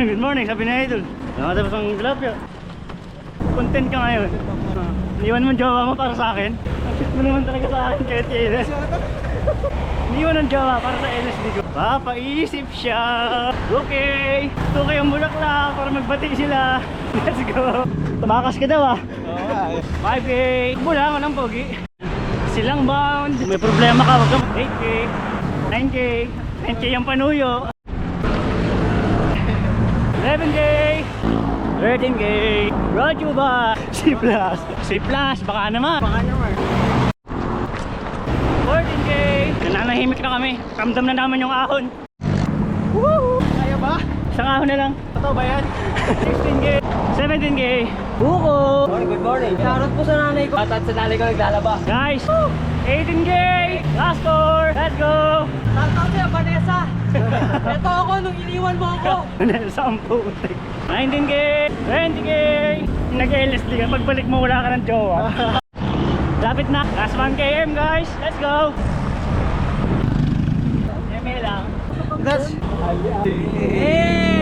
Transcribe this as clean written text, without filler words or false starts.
Good morning, sabi na idol. Nakatapos ang tilapia. Content ka ngayon. Iniwan mo jowa mo para sa akin. Ang mo naman talaga sa akin kahit kailan. Iniwan ang jowa para sa LSD ko. Papaisip siya. Okay. Ito kayong bulaklak para magbati sila. Let's go. Tumakas ka daw ah. 5K. Mula mo ng pogi. Silang bound. May problema ka. 8K. 9K. 10K yung panuyo. 11K. 13K. Brought you by C+. C+, baka naman. 14K. Nananahimik na kami. Ramdam na naman yung ahon. Woo! Kaya ba? Isang ahon na lang. Ito ba yan? 16K. 17K. Buko. Good morning. Shoutout po sa nanay ko. At sa nanay ko naglalaba. Guys, 18K. Last score. Let's go. Shoutout sa'yo, Vanessa. Ito ako nung iniwan mo ako. Saan putik? 19K. 20K. Nag-LSD ka. Pagbalik mo wala ka ng jowa. Lapit na. Last 1km guys. Let's go. Eme lang. Hey!